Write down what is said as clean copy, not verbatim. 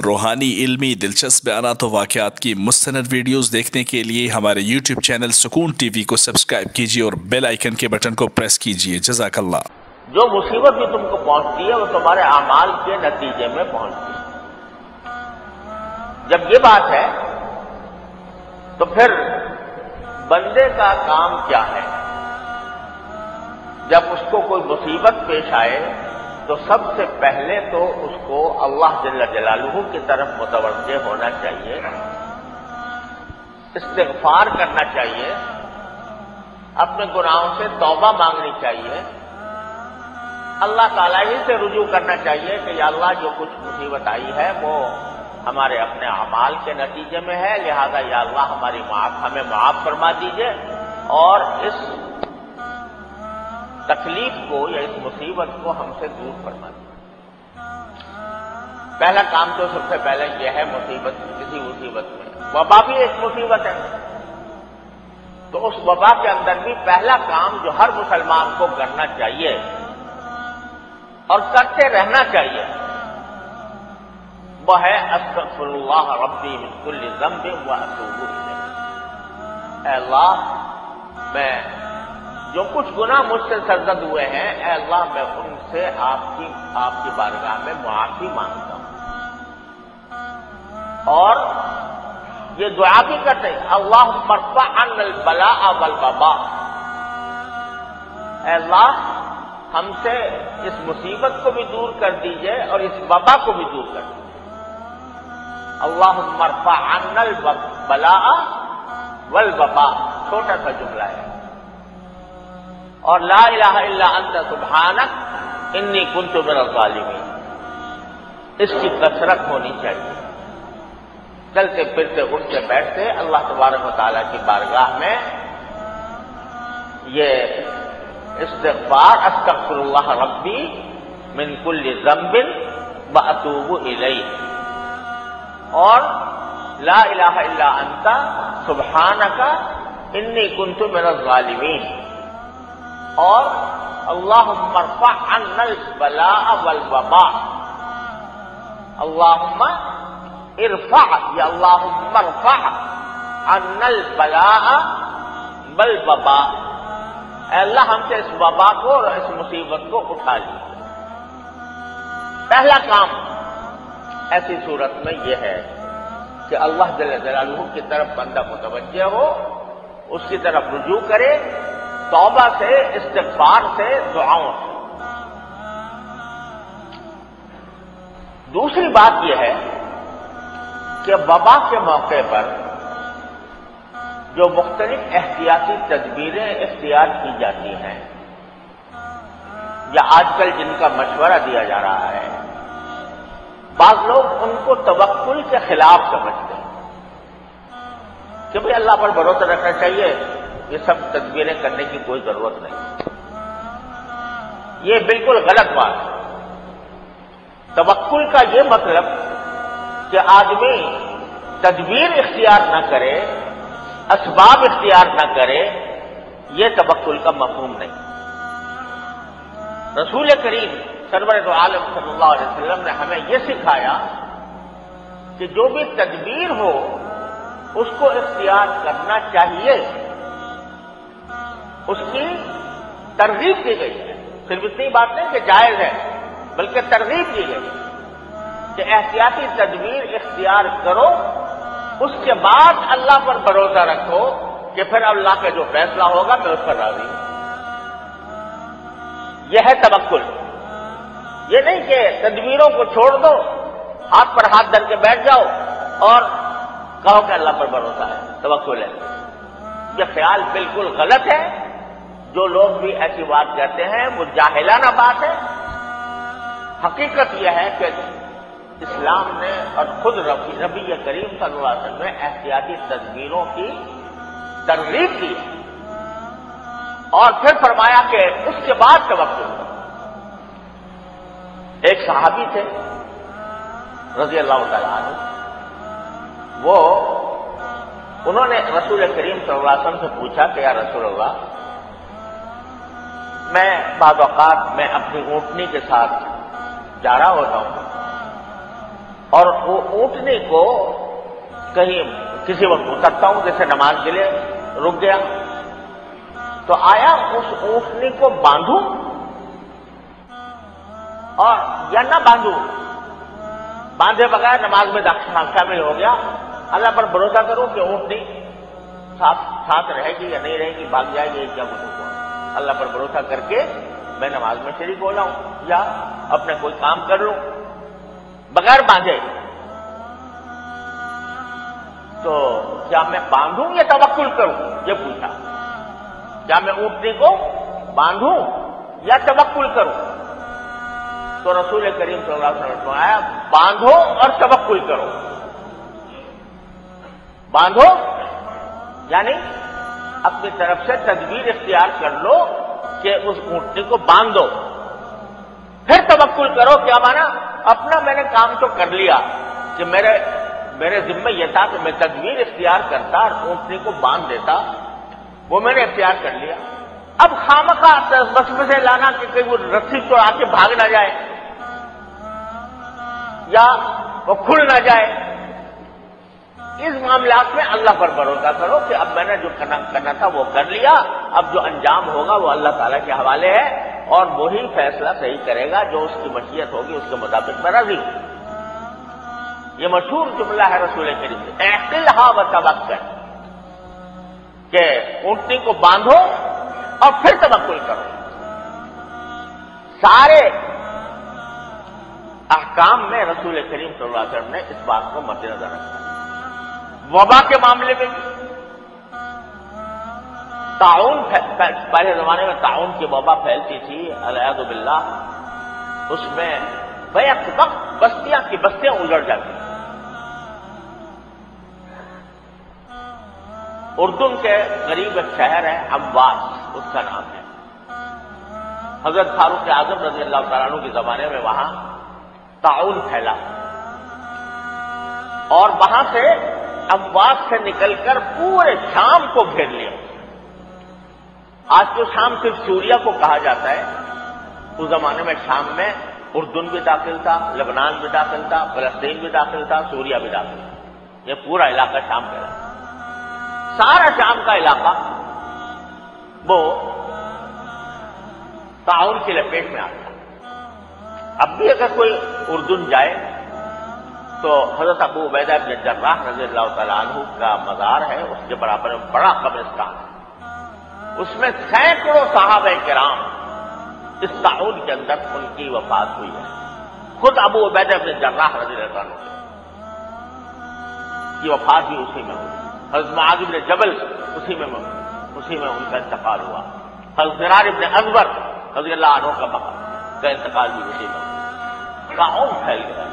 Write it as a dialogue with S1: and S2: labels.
S1: روحانی علمی دلچسپ بیانات و واقعات کی مستند ویڈیوز دیکھنے کے لیے ہمارے یوٹیوب چینل سکون ٹی وی کو سبسکرائب کیجیے اور بیل آئیکن کے بٹن کو پریس کیجیے۔ جزاک اللہ۔
S2: جو مصیبت بھی تم کو پہنچتی ہے وہ تمہارے اعمال کے نتیجے میں پہنچتی ہے۔ جب یہ بات ہے تو پھر بندے کا کام کیا ہے؟ جب اس کو کوئی مصیبت پیش آئے تو سب سے پہلے تو اس کو اللہ جل جلالہ کی طرف متوجہ ہونا چاہیے، استغفار کرنا چاہیے، اپنے گناہوں سے توبہ مانگنی چاہیے، اللہ تعالیٰ ہی سے رجوع کرنا چاہیے کہ یا اللہ جو کچھ مصیبت آئی ہے وہ ہمارے اپنے اعمال کے نتیجے میں ہے، لہذا یا اللہ ہمیں معاف فرما دیجئے اور اس تکلیف کو یا اس مصیبت کو ہم سے دور فرما دیجئے۔ پہلا کام تو سب سے پہلے یہ ہے کسی مصیبت میں، وبا بھی ایک مصیبت ہے، تو اس وبا کے اندر بھی پہلا کام جو ہر مسلمان کو کرنا چاہیے اور کرتے رہنا چاہیے وہ ہے استغفر اللہ ربی من کل ذنب واتوب الیہ۔ اے اللہ، میں جو کچھ گناہ مجھ سے سرزد ہوئے ہیں، اے اللہ میں ان سے آپ کی بارگاہ میں معافی مانگتا ہوں۔ اور یہ دعا بھی کرتے ہیں اللہم ارفع عنا البلاء والوباء، اے اللہ ہم سے اس مصیبت کو بھی دور کر دیجئے اور اس وبا کو بھی دور کر دیجئے۔ اللہم ارفع عنا البلاء والوباء چھوٹا سا جملہ ہے، اور لا الہ الا انت سبحانک انی کنت من الظالمین، اس کی کثرت ہونی چاہیے۔ چلتے پھرتے اٹھتے بیٹھتے اللہ تبارک و تعالیٰ کی بارگاہ میں یہ استغفار استغفر اللہ ربی من کل ذنب واتوب الیہ اور لا الہ الا انت سبحانک انی کنت من الظالمین اور اللہم ارفع عنا البلاء والوباء، اللہم ارفع یا اللہم ارفع عنا البلاء والوباء، اے اللہ ہم سے اس وبا کو اور اس مصیبت کو اٹھا لیجیے۔ پہلا کام ایسی صورت میں یہ ہے کہ اللہ جل جلالہ کی طرف بندہ متوجہ ہو، اس کی طرف رجوع کرے، توبہ سے، استغفار سے، دعاؤں سے۔ دوسری بات یہ ہے کہ وبا کے موقع پر جو مختلف احتیاطی تدبیریں اختیار کی جاتی ہیں یا آج کل جن کا مشورہ دیا جا رہا ہے، بعض لوگ ان کو توکل کے خلاف سمجھتے ہیں کہ بھئی اللہ پر بھروسہ رکھنا چاہیے، یہ سب تدبیریں کرنے کی کوئی ضرورت نہیں۔ یہ بالکل غلط بات ہے۔ توکل کا یہ مطلب کہ آدمی تدبیر اختیار نہ کرے، اسباب اختیار نہ کرے، یہ توکل کا مفہوم نہیں۔ رسول کریم سرور دو عالم صلی اللہ علیہ وسلم نے ہمیں یہ سکھایا کہ جو بھی تدبیر ہو اس کو اختیار کرنا چاہیے، اس کی ترغیب دی گئی ہے۔ صرف اتنی بات نہیں کہ جائز ہے، بلکہ ترغیب دی گئی کہ احتیاطی تدبیر اختیار کرو، اس کے بعد اللہ پر بھروسہ رکھو کہ پھر اللہ کا جو فیصلہ ہوگا میں اس پر راضی ہوں۔ یہ ہے توکل۔ یہ نہیں کہ تدبیروں کو چھوڑ دو، ہاتھ پر ہاتھ دھر کے بیٹھ جاؤ اور کہو کہ اللہ پر بھروسہ ہے، توکل ہے۔ یہ خیال بالکل غلط ہے۔ جو لوگ بھی ایسی بات کہتے ہیں وہ جاہلانہ بات ہے۔ حقیقت یہ ہے کہ اسلام نے اور خود نبی کریم صلی اللہ علیہ وسلم نے احتیاطی تدبیروں کی ترغیب دی اور پھر فرمایا کہ اس کے بعد توکل کرو۔ ایک صحابی تھے رضی اللہ تعالیٰ عنہ، انہوں نے رسول کریم صلی اللہ علیہ وسلم سے پوچھا کہ یا رسول اللہ، میں بعض اوقات میں اپنی اونٹنی کے ساتھ جا رہا ہوتا ہوں اور وہ اونٹنی کو کہیں کسی وقت اترتا ہوں، جیسے نماز کے لیے رک گیا، تو آیا اس اونٹنی کو باندھوں اور یا نہ باندھوں، باندھے بغیر نماز میں شامل ہو گیا، اللہ پر بھروسہ کروں کہ اونٹنی ساتھ رہے گی یا نہیں رہے گی، بھاگ جائے گی، کیا کچھ ہوگا، اللہ پر بھروسہ کر کے میں نماز میں شریک ہو جاؤں یا اپنے کوئی کام کر لوں بغیر باندھے، تو کیا میں باندھوں یا توکل کروں، یہ پوچھا، کیا میں اونٹنی کو باندھوں یا توکل کروں؟ تو رسول کریم صلی اللہ علیہ وسلم نے فرمایا باندھو اور توکل کرو۔ باندھو یعنی اپنی طرف سے تدبیر اختیار کر لو کہ اس اونٹنی کو باندھ دو، پھر توکل کرو، کیا مانا اپنا میں نے کام تو کر لیا کہ میرے ذمہ یہ تھا کہ میں تدبیر اختیار کرتا اور اونٹنی کو باندھ دیتا، وہ میں نے اختیار کر لیا، اب خامخواہ وسوسے لانا کہ کہیں وہ رسی تو آ کے بھاگ نہ جائے یا وہ کھل نہ جائے، اس معاملات میں اللہ پر بھروسہ کرو کہ اب میں نے جو کرنا تھا وہ کر لیا، اب جو انجام ہوگا وہ اللہ تعالیٰ کے حوالے ہے اور وہی فیصلہ صحیح کرے گا، جو اس کی مشیت ہوگی اس کے مطابق میں راضی ہوں۔ یہ مشہور جملہ ہے رسول کریم سے، اعقلھا وتوکل، کہ اونٹنی کو باندھو اور پھر توکل کرو۔ سارے احکام میں رسول کریم صلی اللہ علیہ وسلم نے اس بات کو مد نظر رکھا۔ وبا کے معاملے میں بھی تعاون، پہلے زمانے میں تعاون کی وبا پھیلتی تھی والعیاذ باللہ، اس میں بیک وقت بستیاں کی بستیاں اجڑ جاتی۔ اردن کے قریب ایک شہر ہے امواس، اس کا نام ہے، حضرت فاروق اعظم رضی اللہ تعالیٰ عنہ کے زمانے میں وہاں تعاون پھیلا اور وہاں سے امواس سے نکل کر پورے شام کو گھیر لیا۔ آج تو شام صرف سوریا کو کہا جاتا ہے، اس زمانے میں شام میں اردن بھی داخل تھا، لبنان بھی داخل تھا، فلسطین بھی داخل تھا، سوریا بھی داخل تھا، یہ پورا علاقہ شام پھیلا، سارا شام کا علاقہ وہ تعاون کی لپیٹ میں آتا۔ اب بھی اگر کوئی اردن جائے تو حضرت ابو عبیدہ بن جراح رضی اللہ تعالیٰ عنہ کا مزار ہے، اس کے برابر میں بڑا قبرستان ہے، اس میں سینکڑوں صحابہ کرام اس تعاون کے اندر ان کی وفات ہوئی ہے۔ خود ابو عبیدہ بن جراح رضی اللہ عنہ کی وفات بھی اسی میں ہوئی، حضرت معاذ بن جبل اسی میں ان کا انتقال ہوا، حضرت زرار بن ازور رضی اللہ عنہ کا انتقال بھی اسی میں ہوا۔ تعاون پھیل گیا۔